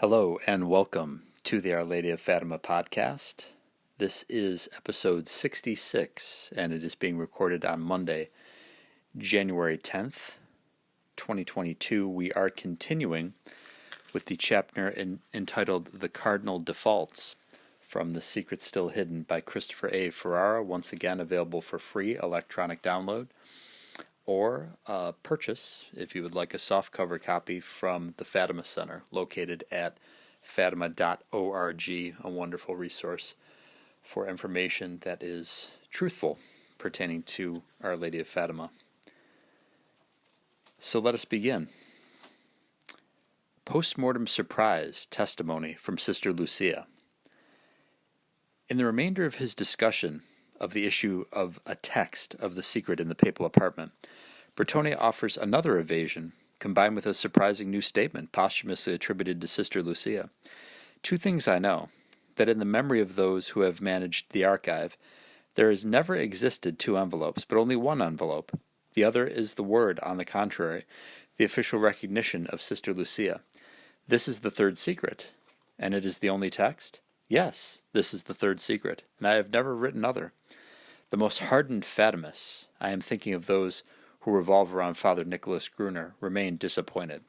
Hello and welcome to the Our Lady of Fatima podcast. This is episode 66 and it is being recorded on Monday, January 10th, 2022. We are continuing with the chapter entitled The Cardinal Defaults from The Secret Still Hidden by Christopher A. Ferrara, once again available for free electronic download or purchase if you would like a softcover copy from the Fatima Center located at fatima.org, a wonderful resource for information that is truthful pertaining to Our Lady of Fatima. So let us begin. Postmortem surprise testimony from Sister Lucia. In the remainder of his discussion of the issue of a text of the secret in the papal apartment, Bertone offers another evasion, combined with a surprising new statement posthumously attributed to Sister Lucia. Two things I know, that in the memory of those who have managed the archive, there has never existed two envelopes, but only one envelope. The other is the word, on the contrary, the official recognition of Sister Lucia. This is the third secret, and it is the only text? Yes, this is the third secret, and I have never written other. The most hardened Fatimists, I am thinking of those who revolve around Father Nicholas Gruner, remain disappointed.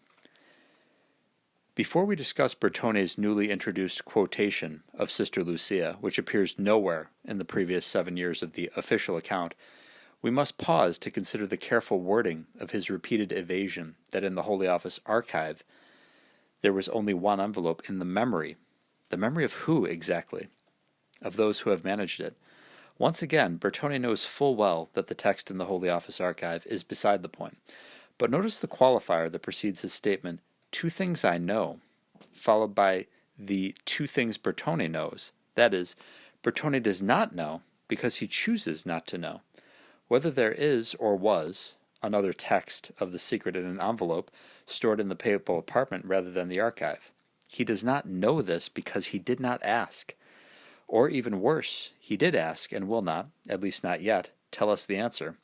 Before we discuss Bertone's newly introduced quotation of Sister Lucia, which appears nowhere in the previous 7 years of the official account, we must pause to consider the careful wording of his repeated evasion that in the Holy Office archive there was only one envelope in the memory. The memory of who, exactly? Of those who have managed it. Once again, Bertone knows full well that the text in the Holy Office archive is beside the point. But notice the qualifier that precedes his statement, two things I know, followed by the two things Bertone knows. That is, Bertone does not know because he chooses not to know. Whether there is or was another text of the secret in an envelope stored in the papal apartment rather than the archive. He does not know this because he did not ask. Or even worse, he did ask and will not, at least not yet, tell us the answer.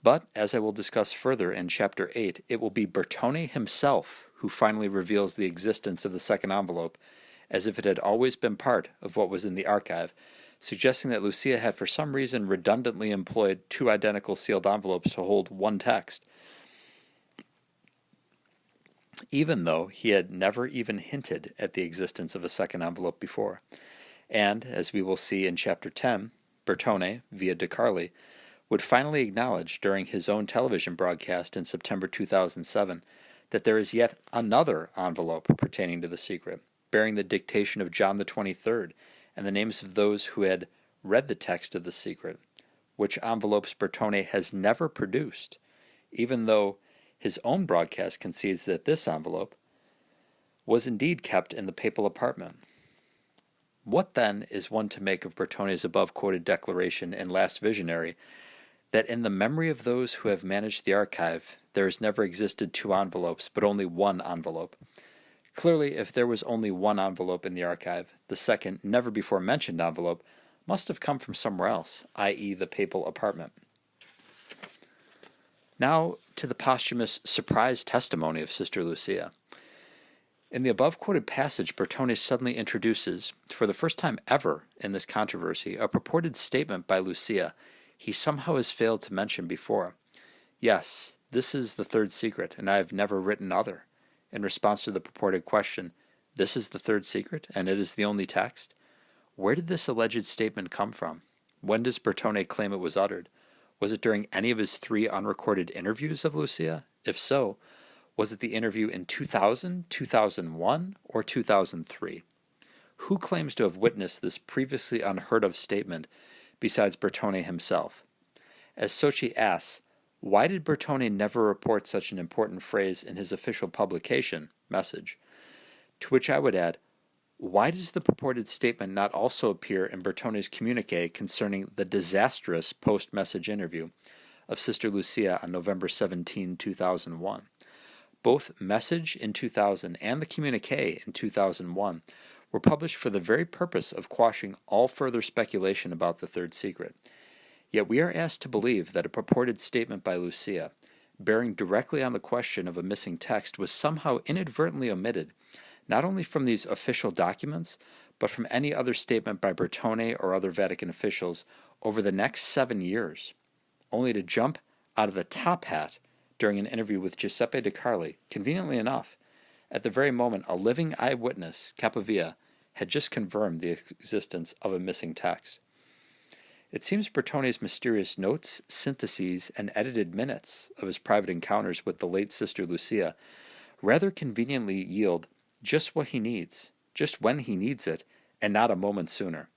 But, as I will discuss further in Chapter 8, it will be Bertone himself who finally reveals the existence of the second envelope, as if it had always been part of what was in the archive, suggesting that Lucia had for some reason redundantly employed two identical sealed envelopes to hold one text, even though he had never even hinted at the existence of a second envelope before. And, as we will see in Chapter 10, Bertone, via De Carli, would finally acknowledge during his own television broadcast in September 2007 that there is yet another envelope pertaining to the secret, bearing the dictation of John the 23rd and the names of those who had read the text of the secret, which envelopes Bertone has never produced, even though his own broadcast concedes that this envelope was indeed kept in the papal apartment. What, then, is one to make of Bertone's above-quoted declaration in Last Visionary that in the memory of those who have managed the archive, there has never existed two envelopes, but only one envelope? Clearly, if there was only one envelope in the archive, the second, never-before-mentioned envelope must have come from somewhere else, i.e. the papal apartment. Now to the posthumous surprise testimony of Sister Lucia. In the above-quoted passage, Bertone suddenly introduces, for the first time ever in this controversy, a purported statement by Lucia he somehow has failed to mention before. Yes, this is the third secret, and I have never written other. In response to the purported question, this is the third secret, and it is the only text? Where did this alleged statement come from? When does Bertone claim it was uttered? Was it during any of his 3 unrecorded interviews of Lucia? If so, was it the interview in 2000, 2001, or 2003? Who claims to have witnessed this previously unheard-of statement besides Bertone himself? As Sochi asks, why did Bertone never report such an important phrase in his official publication, Message? To which I would add, why does the purported statement not also appear in Bertone's communique concerning the disastrous post-message interview of Sister Lucia on November 17, 2001? Both Message in 2000 and the communique in 2001 were published for the very purpose of quashing all further speculation about the third secret. Yet we are asked to believe that a purported statement by Lucia, bearing directly on the question of a missing text, was somehow inadvertently omitted, not only from these official documents, but from any other statement by Bertone or other Vatican officials over the next 7 years, only to jump out of the top hat during an interview with Giuseppe De Carli, conveniently enough, at the very moment a living eyewitness, Capovilla, had just confirmed the existence of a missing text. It seems Bertone's mysterious notes, syntheses, and edited minutes of his private encounters with the late Sister Lucia rather conveniently yield just what he needs, just when he needs it, and not a moment sooner.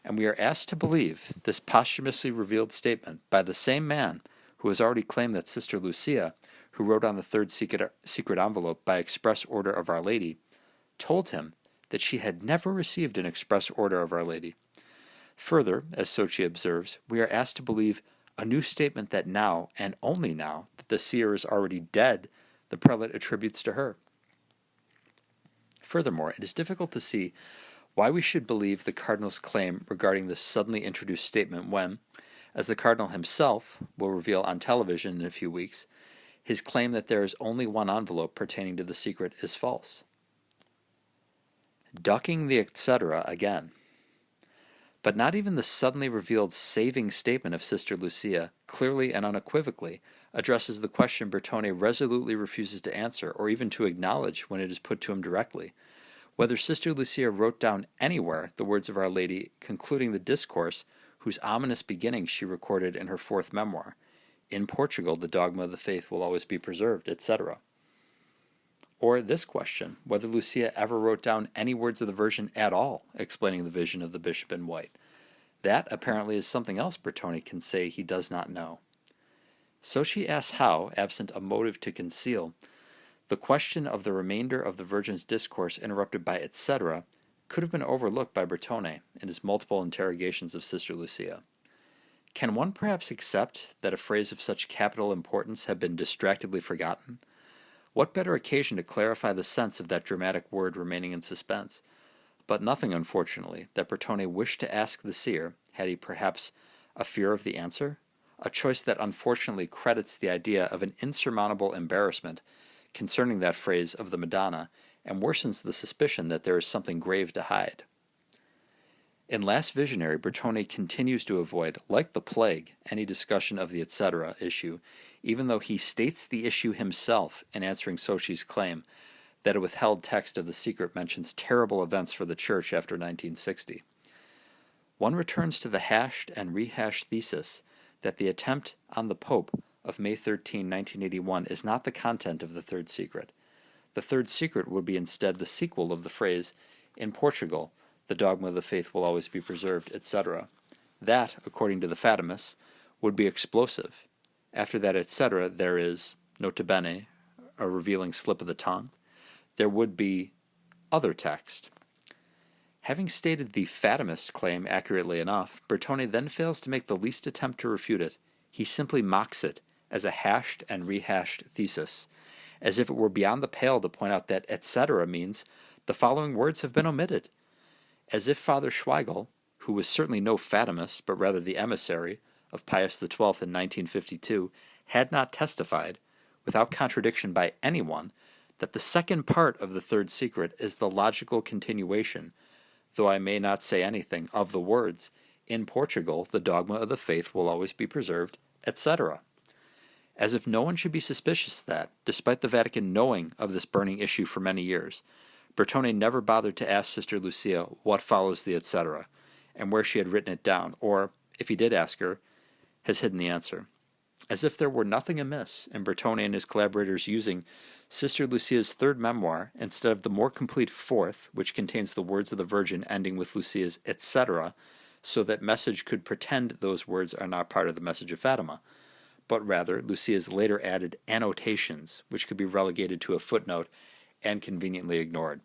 And we are asked to believe this posthumously revealed statement by the same man who has already claimed that Sister Lucia, who wrote on the third secret envelope by express order of Our Lady, told him that she had never received an express order of Our Lady. Further, as Sochi observes, we are asked to believe a new statement that now, and only now, that the seer is already dead, the prelate attributes to her. Furthermore, it is difficult to see why we should believe the Cardinal's claim regarding this suddenly introduced statement when, as the Cardinal himself will reveal on television in a few weeks, his claim that there is only one envelope pertaining to the secret is false. Ducking the etc. again. But not even the suddenly revealed saving statement of Sister Lucia clearly and unequivocally addresses the question Bertone resolutely refuses to answer or even to acknowledge when it is put to him directly, whether Sister Lucia wrote down anywhere the words of Our Lady concluding the discourse whose ominous beginning she recorded in her fourth memoir, "In Portugal the dogma of the faith will always be preserved," etc. Or this question, whether Lucia ever wrote down any words of the Virgin at all explaining the vision of the bishop in white. That apparently is something else Bertone can say he does not know. So she asks how, absent a motive to conceal, the question of the remainder of the Virgin's discourse interrupted by etc. could have been overlooked by Bertone in his multiple interrogations of Sister Lucia. Can one perhaps accept that a phrase of such capital importance had been distractedly forgotten? What better occasion to clarify the sense of that dramatic word remaining in suspense? But nothing, unfortunately, that Bertone wished to ask the seer, had he perhaps a fear of the answer? A choice that unfortunately credits the idea of an insurmountable embarrassment concerning that phrase of the Madonna, and worsens the suspicion that there is something grave to hide. In Last Visionary, Bertone continues to avoid, like the plague, any discussion of the etc. issue, even though he states the issue himself in answering Sochi's claim that a withheld text of the secret mentions terrible events for the Church after 1960. One returns to the hashed and rehashed thesis that the attempt on the Pope of May 13, 1981 is not the content of the third secret. The third secret would be instead the sequel of the phrase, "In Portugal, the dogma of the faith will always be preserved," etc. That, according to the Fatimists, would be explosive. After that etc. there is, nota bene, a revealing slip of the tongue. There would be other text. Having stated the Fatimist claim accurately enough, Bertone then fails to make the least attempt to refute it. He simply mocks it as a hashed and rehashed thesis, as if it were beyond the pale to point out that etc. means the following words have been omitted, as if Father Schweigel, who was certainly no Fatimist, but rather the emissary of Pius XII in 1952, had not testified, without contradiction by anyone, that the second part of the third secret is the logical continuation, though I may not say anything, of the words, "In Portugal, the dogma of the faith will always be preserved," etc. As if no one should be suspicious that, despite the Vatican knowing of this burning issue for many years, Bertone never bothered to ask Sister Lucia what follows the etc., and where she had written it down, or, if he did ask her, has hidden the answer. As if there were nothing amiss in Bertone and his collaborators using Sister Lucia's third memoir instead of the more complete fourth, which contains the words of the Virgin ending with Lucia's etc., so that message could pretend those words are not part of the message of Fatima, but rather Lucia's later added annotations, which could be relegated to a footnote and conveniently ignored.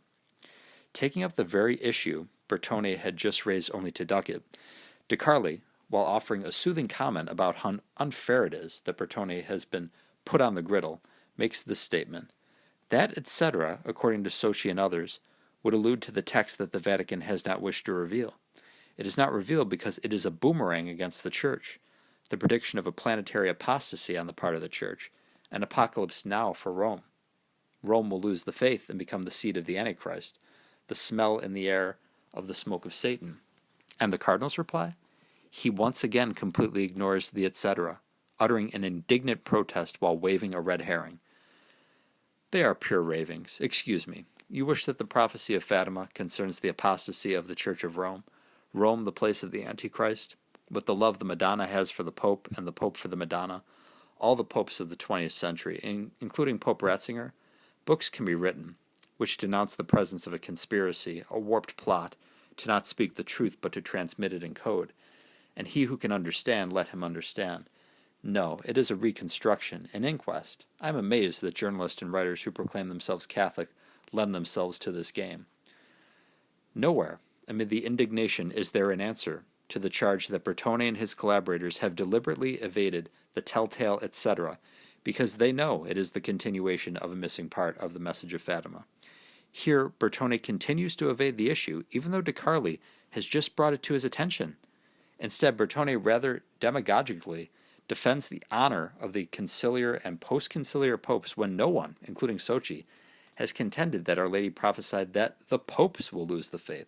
Taking up the very issue Bertone had just raised only to duck it, De Carli, while offering a soothing comment about how unfair it is that Bertone has been put on the griddle, makes this statement. That etc., according to Sochi and others, would allude to the text that the Vatican has not wished to reveal. It is not revealed because it is a boomerang against the Church, the prediction of a planetary apostasy on the part of the Church, an apocalypse now for Rome. Rome will lose the faith and become the seat of the Antichrist, the smell in the air of the smoke of Satan. And the cardinal's reply? He once again completely ignores the etc., uttering an indignant protest while waving a red herring. They are pure ravings. Excuse me. You wish that the prophecy of Fatima concerns the apostasy of the Church of Rome, Rome the place of the Antichrist, with the love the Madonna has for the Pope and the Pope for the Madonna, all the popes of the 20th century, including Pope Ratzinger, books can be written, which denounce the presence of a conspiracy, a warped plot, to not speak the truth but to transmit it in code. And he who can understand, let him understand. No, it is a reconstruction, an inquest. I am amazed that journalists and writers who proclaim themselves Catholic lend themselves to this game. Nowhere, amid the indignation, is there an answer to the charge that Bertone and his collaborators have deliberately evaded the telltale etc., because they know it is the continuation of a missing part of the message of Fatima. Here, Bertone continues to evade the issue, even though De Carli has just brought it to his attention. Instead, Bertone rather demagogically defends the honor of the conciliar and post-conciliar popes when no one, including Sochi, has contended that Our Lady prophesied that the popes will lose the faith.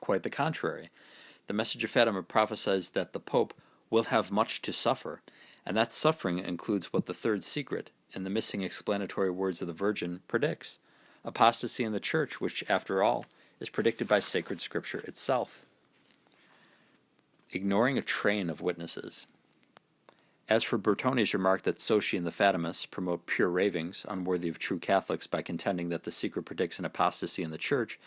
Quite the contrary. The message of Fatima prophesies that the Pope will have much to suffer, and that suffering includes what the third secret, in the missing explanatory words of the Virgin, predicts: apostasy in the Church, which, after all, is predicted by sacred Scripture itself. Ignoring a train of witnesses. As for Bertone's remark that Sochi and the Fatimists promote pure ravings, unworthy of true Catholics, by contending that the secret predicts an apostasy in the Church,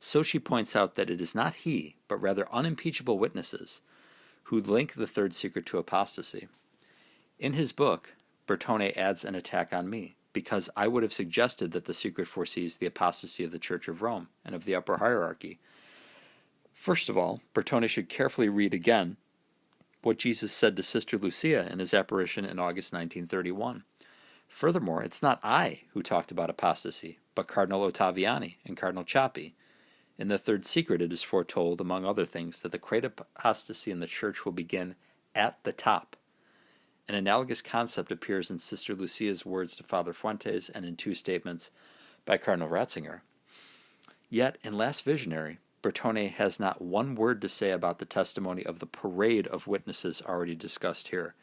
Sochi points out that it is not he, but rather unimpeachable witnesses, who link the third secret to apostasy. In his book, Bertone adds an attack on me, because I would have suggested that the secret foresees the apostasy of the Church of Rome and of the upper hierarchy. First of all, Bertone should carefully read again what Jesus said to Sister Lucia in his apparition in August 1931. Furthermore, it's not I who talked about apostasy, but Cardinal Ottaviani and Cardinal Ciappi. In the third secret, it is foretold, among other things, that the great apostasy in the Church will begin at the top. An analogous concept appears in Sister Lucia's words to Father Fuentes and in two statements by Cardinal Ratzinger. Yet, in Last Visionary, Bertone has not one word to say about the testimony of the parade of witnesses already discussed here,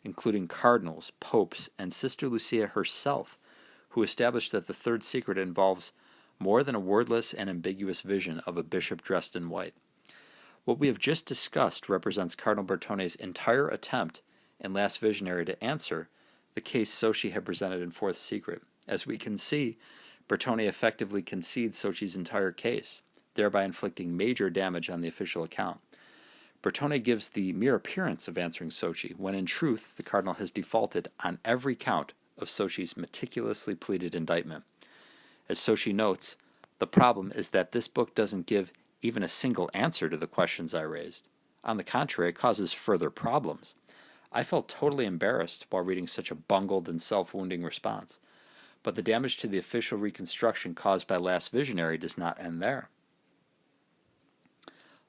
including cardinals, popes, and Sister Lucia herself, who established that the third secret involves more than a wordless and ambiguous vision of a bishop dressed in white. What we have just discussed represents Cardinal Bertone's entire attempt in Last Visionary to answer the case Sochi had presented in Fourth Secret. As we can see, Bertone effectively concedes Sochi's entire case, thereby inflicting major damage on the official account. Bertone gives the mere appearance of answering Sochi, when in truth the Cardinal has defaulted on every count of Sochi's meticulously pleaded indictment. As Sochi notes, the problem is that this book doesn't give even a single answer to the questions I raised. On the contrary, it causes further problems. I felt totally embarrassed while reading such a bungled and self-wounding response. But the damage to the official reconstruction caused by Last Visionary does not end there.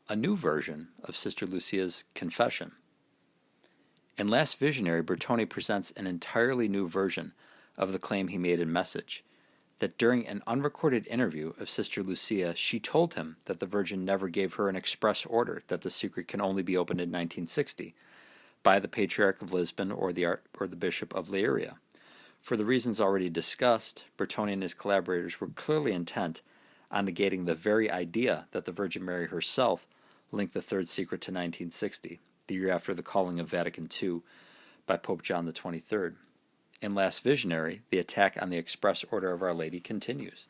A new version of Sister Lucia's confession. In Last Visionary, Bertone presents an entirely new version of the claim he made in Message, that during an unrecorded interview of Sister Lucia, she told him that the Virgin never gave her an express order that the secret can only be opened in 1960 by the Patriarch of Lisbon or the Bishop of Leiria. For the reasons already discussed, Bertone and his collaborators were clearly intent on negating the very idea that the Virgin Mary herself linked the third secret to 1960, the year after the calling of Vatican II by Pope John XXIII. In Last Visionary, the attack on the express order of Our Lady continues.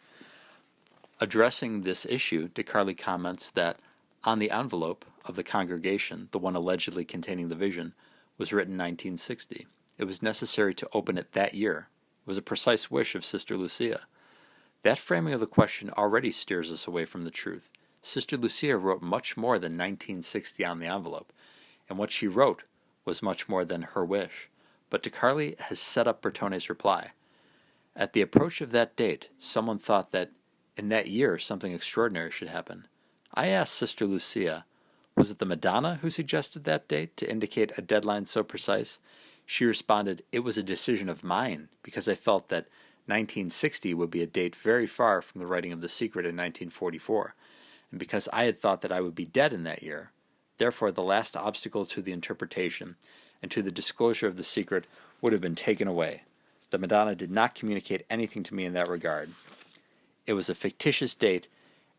Addressing this issue, De Carli comments that on the envelope of the congregation, the one allegedly containing the vision, was written 1960. It was necessary to open it that year. It was a precise wish of Sister Lucia. That framing of the question already steers us away from the truth. Sister Lucia wrote much more than 1960 on the envelope, and what she wrote was much more than her wish. But De Carli has set up Bertone's reply. At the approach of that date, someone thought that in that year something extraordinary should happen. I asked Sister Lucia, was it the Madonna who suggested that date to indicate a deadline so precise? She responded, it was a decision of mine, because I felt that 1960 would be a date very far from the writing of The Secret in 1944, and because I had thought that I would be dead in that year, therefore the last obstacle to the interpretation and to the disclosure of The Secret would have been taken away. The Madonna did not communicate anything to me in that regard. It was a fictitious date,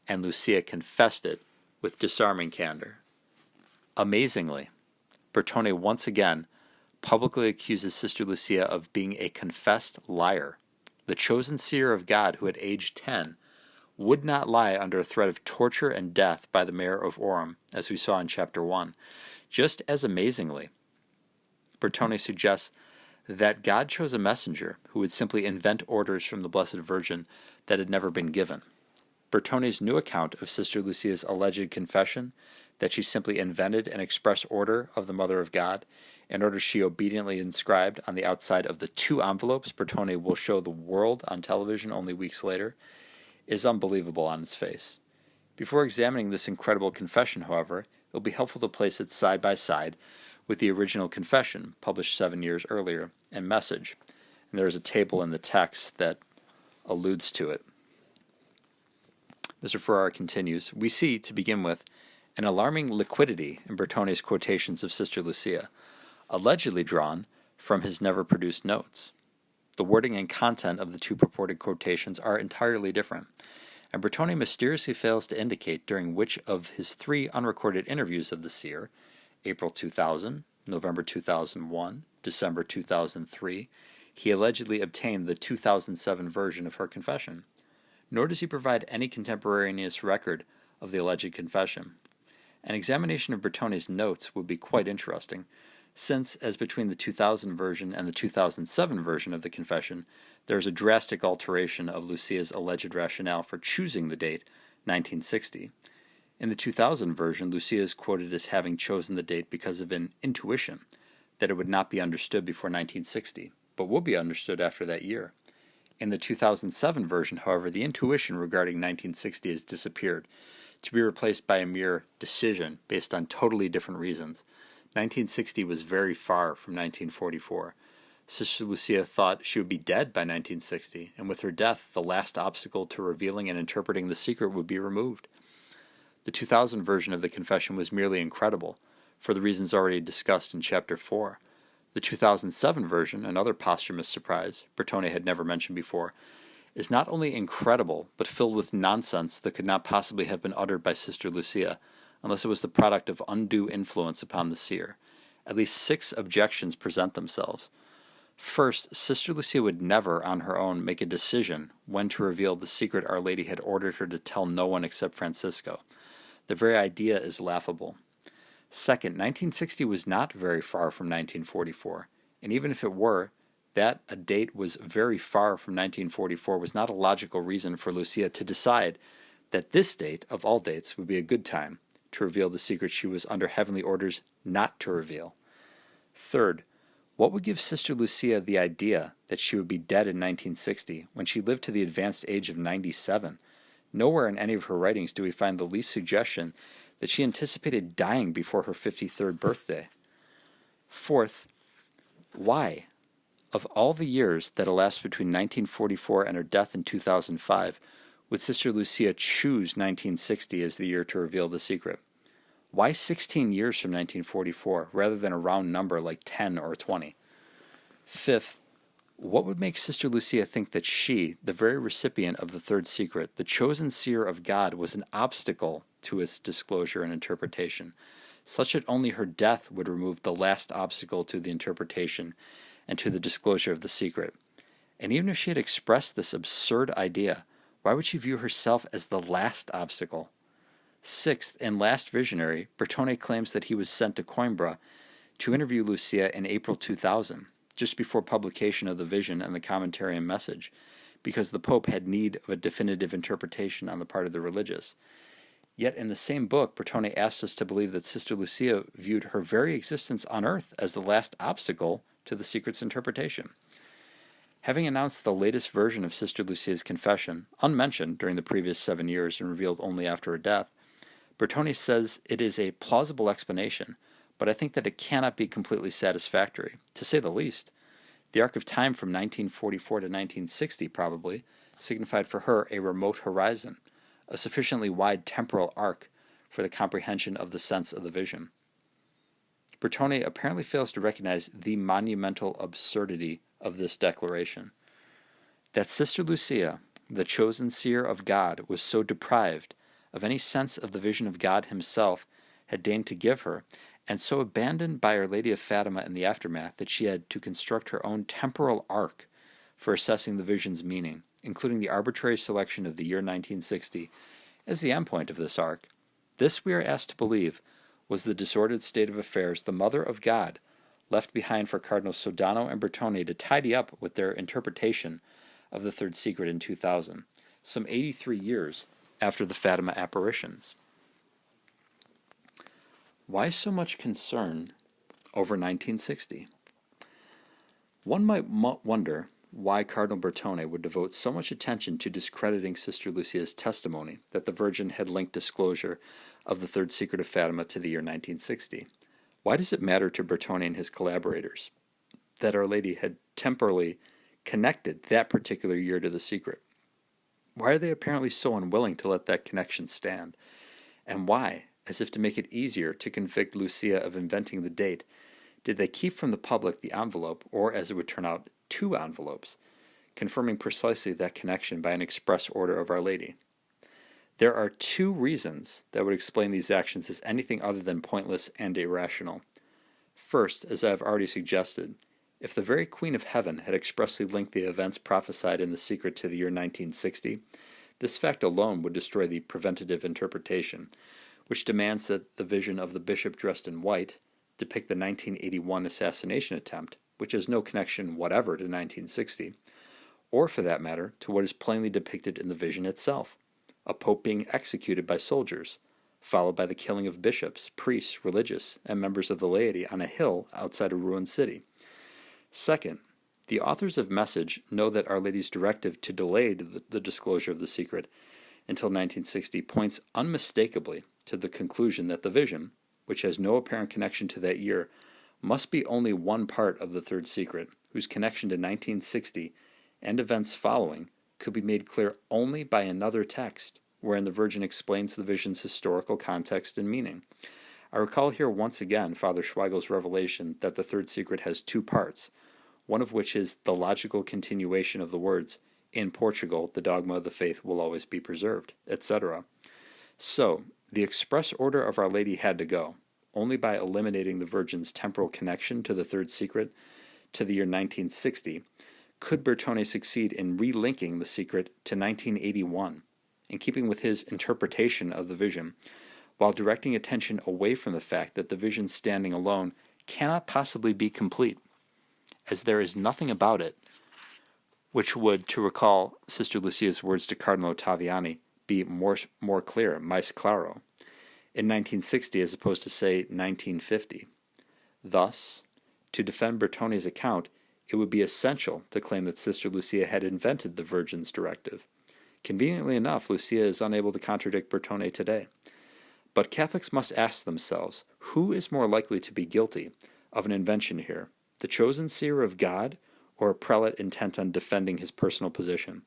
and Lucia confessed it with disarming candor. Amazingly, Bertone once again publicly accuses Sister Lucia of being a confessed liar. The chosen seer of God who at age 10 would not lie under a threat of torture and death by the mayor of Orem, as we saw in chapter 1. Just as amazingly, Bertone suggests that God chose a messenger who would simply invent orders from the Blessed Virgin that had never been given. Bertone's new account of Sister Lucia's alleged confession, that she simply invented an express order of the Mother of God, an order she obediently inscribed on the outside of the 2 envelopes Bertone will show the world on television only weeks later, is unbelievable on its face. Before examining this incredible confession, however, it will be helpful to place it side by side with the original confession, published 7 years earlier, and message. And there is a table in the text that alludes to it. Mr. Ferrara continues, we see, to begin with, an alarming liquidity in Bertone's quotations of Sister Lucia, allegedly drawn from his never-produced notes. The wording and content of the 2 purported quotations are entirely different, and Bertone mysteriously fails to indicate during which of his 3 unrecorded interviews of the seer, April 2000, November 2001, December 2003, he allegedly obtained the 2007 version of her confession. Nor does he provide any contemporaneous record of the alleged confession. An examination of Bertone's notes would be quite interesting, since, as between the 2000 version and the 2007 version of the confession, there is a drastic alteration of Lucia's alleged rationale for choosing the date 1960. In the 2000 version, Lucia is quoted as having chosen the date because of an intuition that it would not be understood before 1960, but will be understood after that year. In the 2007 version, however, the intuition regarding 1960 has disappeared, to be replaced by a mere decision based on totally different reasons. 1960 was very far from 1944. Sister Lucia thought she would be dead by 1960, and with her death, the last obstacle to revealing and interpreting the secret would be removed. The 2000 version of the confession was merely incredible, for the reasons already discussed in Chapter 4. The 2007 version, another posthumous surprise Bertone had never mentioned before, is not only incredible, but filled with nonsense that could not possibly have been uttered by Sister Lucia, unless it was the product of undue influence upon the seer. At least 6 objections present themselves. First, Sister Lucia would never, on her own, make a decision when to reveal the secret Our Lady had ordered her to tell no one except Francisco. The very idea is laughable. Second, 1960 was not very far from 1944, and even if it were, that a date was very far from 1944 was not a logical reason for Lucia to decide that this date, of all dates, would be a good time to reveal the secret she was under heavenly orders not to reveal. Third, what would give Sister Lucia the idea that she would be dead in 1960 when she lived to the advanced age of 97? Nowhere in any of her writings do we find the least suggestion that she anticipated dying before her 53rd birthday. Fourth, why, of all the years that elapsed between 1944 and her death in 2005, would Sister Lucia choose 1960 as the year to reveal the secret? Why 16 years from 1944, rather than a round number like 10 or 20? Fifth, what would make Sister Lucia think that she, the very recipient of the 3rd secret, the chosen seer of God, was an obstacle to its disclosure and interpretation, such that only her death would remove the last obstacle to the interpretation and to the disclosure of the secret? And even if she had expressed this absurd idea, why would she view herself as the last obstacle? Sixth, and last visionary, Bertone claims that he was sent to Coimbra to interview Lucia in April 2000, just before publication of the vision and the commentary and message, because the Pope had need of a definitive interpretation on the part of the religious. Yet in the same book, Bertone asks us to believe that Sister Lucia viewed her very existence on earth as the last obstacle to the secret's interpretation. Having announced the latest version of Sister Lucia's confession, unmentioned during the previous 7 years and revealed only after her death, Bertone says it is a plausible explanation, but I think that it cannot be completely satisfactory, to say the least. The arc of time from 1944 to 1960 probably signified for her a remote horizon, a sufficiently wide temporal arc for the comprehension of the sense of the vision. Bertone apparently fails to recognize the monumental absurdity of this declaration. That Sister Lucia, the chosen seer of God, was so deprived of any sense of the vision of God himself had deigned to give her, and so abandoned by Our Lady of Fatima in the aftermath that she had to construct her own temporal arc for assessing the vision's meaning, including the arbitrary selection of the year 1960 as the endpoint of this arc. This, we are asked to believe, was the disordered state of affairs the Mother of God left behind for Cardinals Sodano and Bertone to tidy up with their interpretation of the third secret in 2000, some 83 years after the Fatima apparitions. Why so much concern over 1960? One might wonder why Cardinal Bertone would devote so much attention to discrediting Sister Lucia's testimony that the Virgin had linked disclosure of the third secret of Fatima to the year 1960. Why does it matter to Bertone and his collaborators that Our Lady had temporally connected that particular year to the secret? Why are they apparently so unwilling to let that connection stand? And why, as if to make it easier to convict Lucia of inventing the date, did they keep from the public the envelope, or as it would turn out, 2 envelopes, confirming precisely that connection by an express order of Our Lady? There are 2 reasons that would explain these actions as anything other than pointless and irrational. First, as I have already suggested, if the very Queen of Heaven had expressly linked the events prophesied in the secret to the year 1960, this fact alone would destroy the preventative interpretation, which demands that the vision of the bishop dressed in white depict the 1981 assassination attempt, which has no connection whatever to 1960, or for that matter, to what is plainly depicted in the vision itself, a pope being executed by soldiers, followed by the killing of bishops, priests, religious, and members of the laity on a hill outside a ruined city. Second, the authors of Message know that Our Lady's directive to delay the disclosure of the secret until 1960 points unmistakably to the conclusion that the vision, which has no apparent connection to that year, must be only one part of the third secret, whose connection to 1960 and events following could be made clear only by another text, wherein the Virgin explains the vision's historical context and meaning. I recall here once again Father Schweigel's revelation that the third secret has 2 parts, one of which is the logical continuation of the words, "In Portugal, the dogma of the faith will always be preserved," etc. So, the express order of Our Lady had to go, only by eliminating the Virgin's temporal connection to the third secret to the year 1960, could Bertone succeed in relinking the secret to 1981, in keeping with his interpretation of the vision, while directing attention away from the fact that the vision standing alone cannot possibly be complete, as there is nothing about it which would, to recall Sister Lucia's words to Cardinal Ottaviani, be more clear, mais claro, in 1960 as opposed to, say, 1950. Thus, to defend Bertone's account, it would be essential to claim that Sister Lucia had invented the Virgin's directive. Conveniently enough, Lucia is unable to contradict Bertone today. But Catholics must ask themselves, who is more likely to be guilty of an invention here, the chosen seer of God, or a prelate intent on defending his personal position?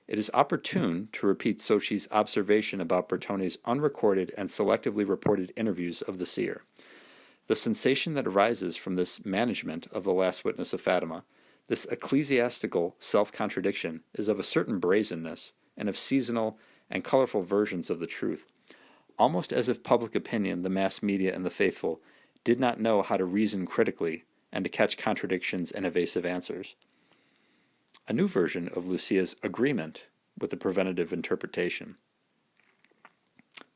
It is opportune to repeat Sochi's observation about Bertone's unrecorded and selectively reported interviews of the seer. The sensation that arises from this management of the last witness of Fatima, this ecclesiastical self-contradiction, is of a certain brazenness and of seasonal and colorful versions of the truth, almost as if public opinion, the mass media, and the faithful did not know how to reason critically and to catch contradictions and evasive answers. A new version of Lucia's agreement with the preventative interpretation.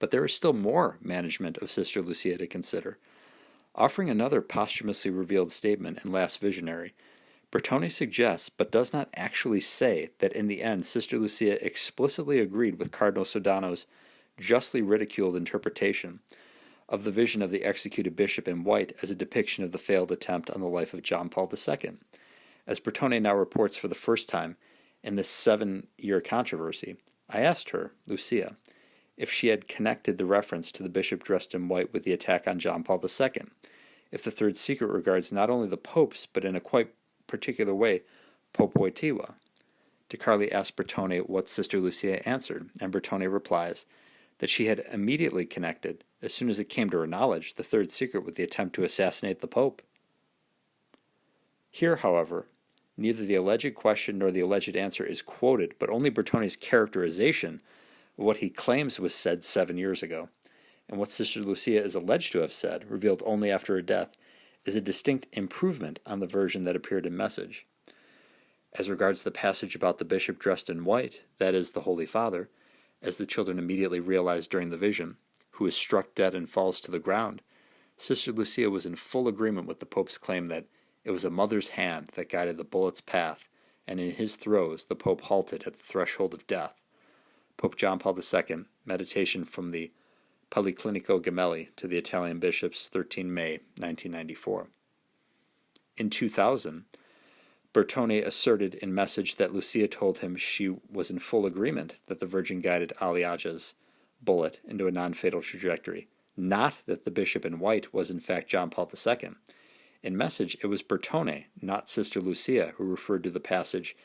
But there is still more management of Sister Lucia to consider. Offering another posthumously revealed statement in Last Visionary, Bertone suggests, but does not actually say, that in the end Sister Lucia explicitly agreed with Cardinal Sodano's justly ridiculed interpretation of the vision of the executed bishop in white as a depiction of the failed attempt on the life of John Paul II. As Bertone now reports for the first time in this 7-year controversy, I asked her, Lucia, if she had connected the reference to the bishop dressed in white with the attack on John Paul II, if the third secret regards not only the popes, but in a quite particular way Pope Wojtyła. De Carli asks Bertone what Sister Lucia answered, and Bertone replies that she had immediately connected, as soon as it came to her knowledge, the third secret with the attempt to assassinate the Pope. Here, however, neither the alleged question nor the alleged answer is quoted, but only Bertone's characterization of what he claims was said 7 years ago. And what Sister Lucia is alleged to have said, revealed only after her death, is a distinct improvement on the version that appeared in Message. As regards the passage about the bishop dressed in white, that is, the Holy Father, as the children immediately realize during the vision, who is struck dead and falls to the ground, Sister Lucia was in full agreement with the Pope's claim that it was a mother's hand that guided the bullet's path, and in his throes the Pope halted at the threshold of death. Pope John Paul II, Meditation from the Policlinico Gemelli to the Italian Bishops, 13 May 1994. In 2000, Bertone asserted in Message that Lucia told him she was in full agreement that the Virgin guided Aliage's bullet into a non-fatal trajectory, not that the bishop in white was in fact John Paul II. In Message, it was Bertone, not Sister Lucia, who referred to the passage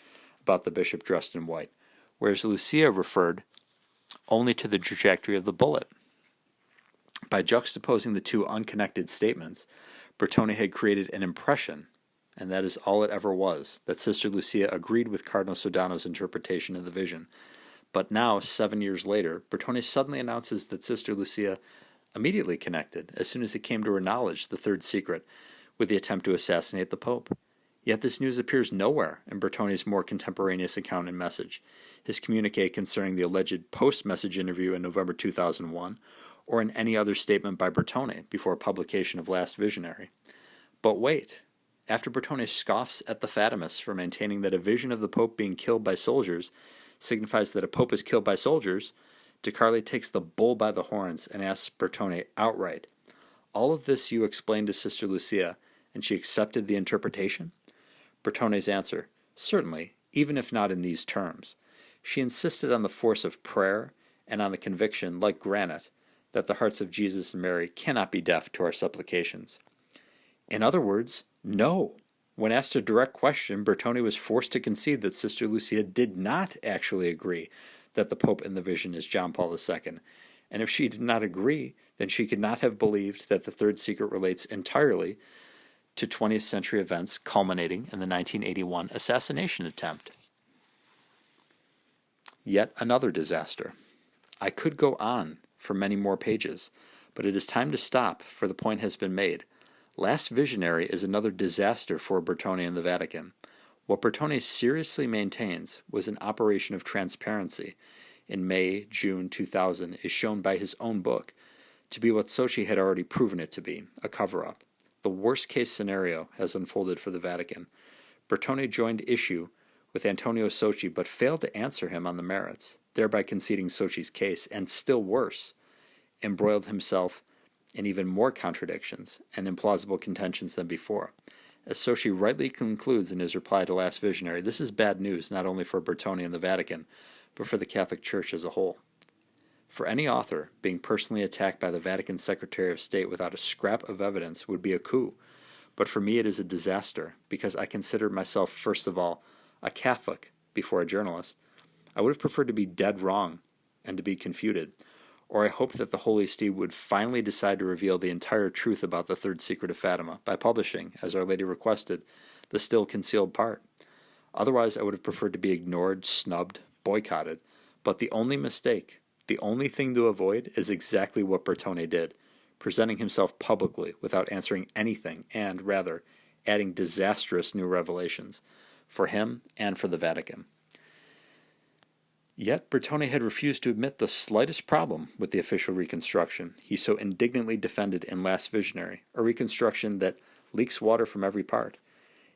about the bishop dressed in white, whereas Lucia referred only to the trajectory of the bullet. By juxtaposing the two unconnected statements, Bertone had created an impression, and that is all it ever was, that Sister Lucia agreed with Cardinal Sodano's interpretation of the vision. But now, 7 years later, Bertone suddenly announces that Sister Lucia immediately connected, as soon as it came to her knowledge, the third secret, with the attempt to assassinate the Pope. Yet this news appears nowhere in Bertone's more contemporaneous account and Message, his communique concerning the alleged post-Message interview in November 2001, or in any other statement by Bertone before publication of Last Visionary. But wait, after Bertone scoffs at the Fatimists for maintaining that a vision of the Pope being killed by soldiers signifies that a Pope is killed by soldiers, De Carli takes the bull by the horns and asks Bertone outright, "All of this you explained to Sister Lucia, and she accepted the interpretation?" Bertone's answer, "Certainly, even if not in these terms. She insisted on the force of prayer and on the conviction, like granite, that the hearts of Jesus and Mary cannot be deaf to our supplications." In other words, no. When asked a direct question, Bertone was forced to concede that Sister Lucia did not actually agree that the Pope in the vision is John Paul II, and if she did not agree, then she could not have believed that the third secret relates entirely to 20th century events culminating in the 1981 assassination attempt. Yet another disaster. I could go on for many more pages, but it is time to stop, for the point has been made. Last Visionary is another disaster for Bertone and the Vatican. What Bertone seriously maintains was an operation of transparency in May, June 2000 is shown by his own book to be what Socci had already proven it to be, a cover-up. The worst-case scenario has unfolded for the Vatican. Bertone joined issue with Antonio Socci but failed to answer him on the merits, thereby conceding Socci's case, and still worse, embroiled himself in even more contradictions and implausible contentions than before. As Socci rightly concludes in his reply to Last Visionary, this is bad news not only for Bertone and the Vatican, but for the Catholic Church as a whole. For any author, being personally attacked by the Vatican Secretary of State without a scrap of evidence would be a coup, but for me it is a disaster, because I consider myself, first of all, a Catholic before a journalist. I would have preferred to be dead wrong and to be confuted, or I hoped that the Holy See would finally decide to reveal the entire truth about the third secret of Fatima by publishing, as Our Lady requested, the still concealed part. Otherwise, I would have preferred to be ignored, snubbed, boycotted. But the only mistake, the only thing to avoid, is exactly what Bertone did, presenting himself publicly without answering anything and, rather, adding disastrous new revelations for him and for the Vatican. Yet Bertone had refused to admit the slightest problem with the official reconstruction he so indignantly defended in Last Visionary, a reconstruction that leaks water from every part.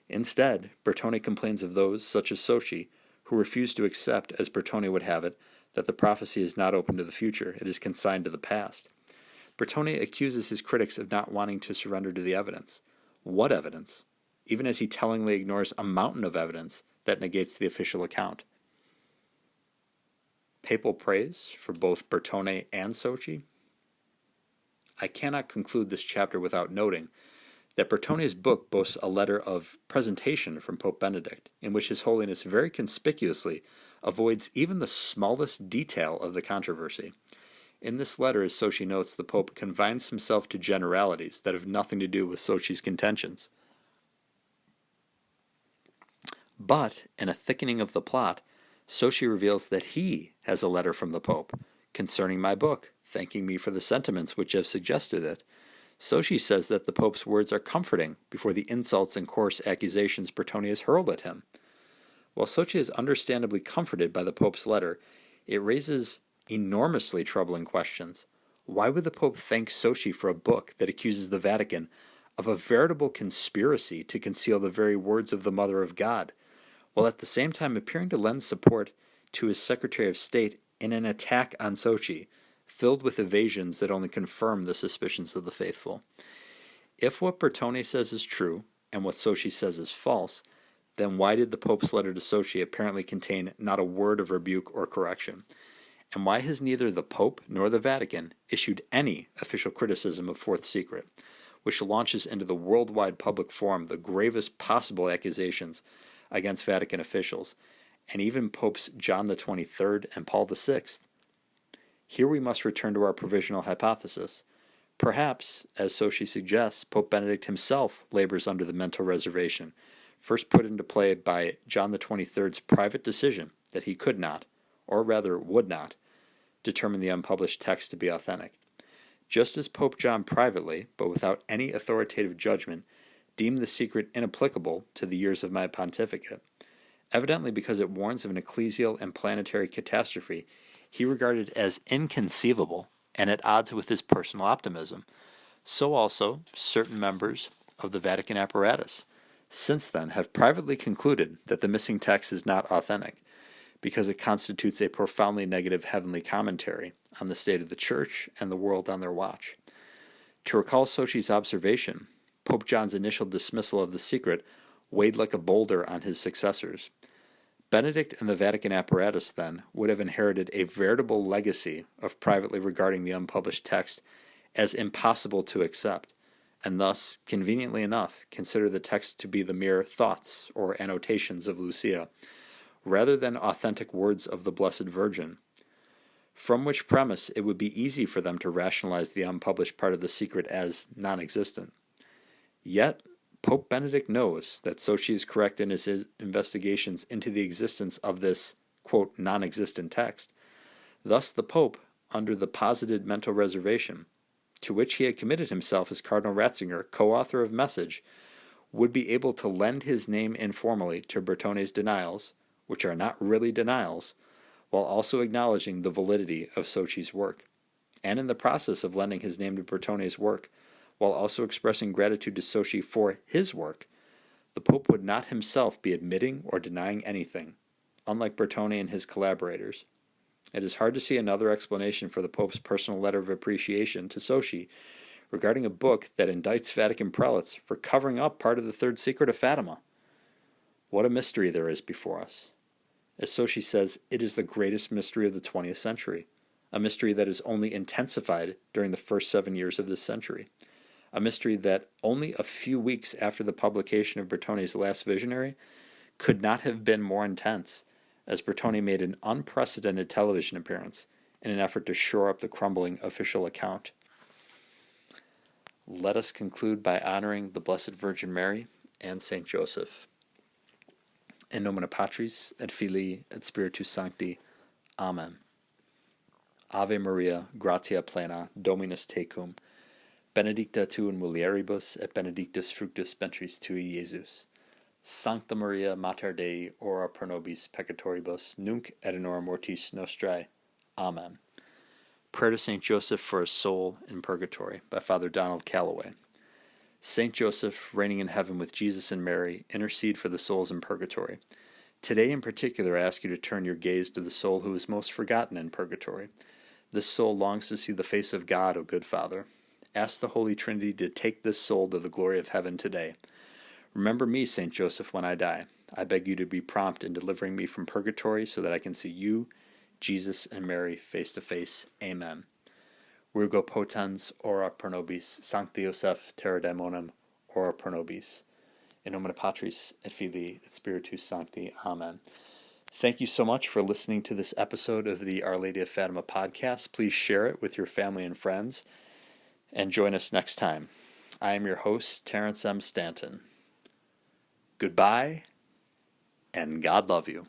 Instead, Bertone complains of those, such as Socci, who refuse to accept, as Bertone would have it, that the prophecy is not open to the future, it is consigned to the past. Bertone accuses his critics of not wanting to surrender to the evidence. What evidence? Even as he tellingly ignores a mountain of evidence that negates the official account. Papal praise for both Bertone and Socci? I cannot conclude this chapter without noting that Bertoni's book boasts a letter of presentation from Pope Benedict, in which His Holiness very conspicuously avoids even the smallest detail of the controversy. In this letter, as Soci notes, the Pope confines himself to generalities that have nothing to do with Soci's contentions. But, in a thickening of the plot, Soci reveals that he has a letter from the Pope concerning my book, thanking me for the sentiments which have suggested it. Soci says that the Pope's words are comforting before the insults and coarse accusations Bertoni has hurled at him. While Soci is understandably comforted by the Pope's letter, it raises enormously troubling questions. Why would the Pope thank Soci for a book that accuses the Vatican of a veritable conspiracy to conceal the very words of the Mother of God, while at the same time appearing to lend support to his Secretary of State in an attack on Soci, filled with evasions that only confirm the suspicions of the faithful? If what Bertoni says is true, and what Soci says is false, then why did the Pope's letter to Soci apparently contain not a word of rebuke or correction? And why has neither the Pope nor the Vatican issued any official criticism of Fourth Secret, which launches into the worldwide public forum the gravest possible accusations against Vatican officials, and even Popes John the 23rd and Paul the 6th? Here we must return to our provisional hypothesis. Perhaps, as Soci suggests, Pope Benedict himself labors under the mental reservation, first put into play by John the 23rd's private decision that he could not, or rather would not, determine the unpublished text to be authentic. Just as Pope John privately, but without any authoritative judgment, deemed the secret inapplicable to the years of my pontificate, evidently because it warns of an ecclesial and planetary catastrophe he regarded as inconceivable and at odds with his personal optimism, so also certain members of the Vatican apparatus since then have privately concluded that the missing text is not authentic, because it constitutes a profoundly negative heavenly commentary on the state of the Church and the world on their watch. To recall Soci's observation, Pope John's initial dismissal of the secret weighed like a boulder on his successors. Benedict and the Vatican apparatus, then, would have inherited a veritable legacy of privately regarding the unpublished text as impossible to accept, and thus, conveniently enough, consider the text to be the mere thoughts or annotations of Lucia, rather than authentic words of the Blessed Virgin. From which premise it would be easy for them to rationalize the unpublished part of the secret as non-existent. Yet, Pope Benedict knows that Soci is correct in his investigations into the existence of this, quote, non-existent text. Thus the Pope, under the posited mental reservation, to which he had committed himself as Cardinal Ratzinger, co-author of Message, would be able to lend his name informally to Bertoni's denials, which are not really denials, while also acknowledging the validity of Soci's work. And in the process of lending his name to Bertoni's work, while also expressing gratitude to Soci for his work, the Pope would not himself be admitting or denying anything, unlike Bertoni and his collaborators. It is hard to see another explanation for the Pope's personal letter of appreciation to Soci regarding a book that indicts Vatican prelates for covering up part of the third secret of Fatima. What a mystery there is before us. As Soci says, it is the greatest mystery of the 20th century, a mystery that is only intensified during the first 7 years of this century, a mystery that only a few weeks after the publication of Bertoni's last visionary could not have been more intense, as Bertoni made an unprecedented television appearance in an effort to shore up the crumbling official account. Let us conclude by honoring the Blessed Virgin Mary and Saint Joseph. In nomine Patris et Filii et Spiritus Sancti. Amen. Ave Maria, gratia plena, Dominus tecum, benedicta tu in mulieribus, et benedictus fructus ventris tui, Iesus. Sancta Maria, Mater Dei, ora pro nobis peccatoribus, nunc et in hora mortis nostrae. Amen. Prayer to Saint Joseph for a Soul in Purgatory, by Father Donald Calloway. Saint Joseph, reigning in heaven with Jesus and Mary, intercede for the souls in purgatory. Today in particular I ask you to turn your gaze to the soul who is most forgotten in purgatory. This soul longs to see the face of God, O good Father. Ask the Holy Trinity to take this soul to the glory of heaven today. Remember me, Saint Joseph, when I die. I beg you to be prompt in delivering me from purgatory so that I can see you, Jesus, and Mary face to face. Amen. Virgo potens, ora pro nobis, Sancti Joseph, terra daemonum, ora pro nobis. In nomine Patris et Filii et Spiritus Sancti. Amen. Thank you so much for listening to this episode of the Our Lady of Fatima podcast. Please share it with your family and friends, and join us next time. I am your host, Terrence M. Stanton. Goodbye, and God love you.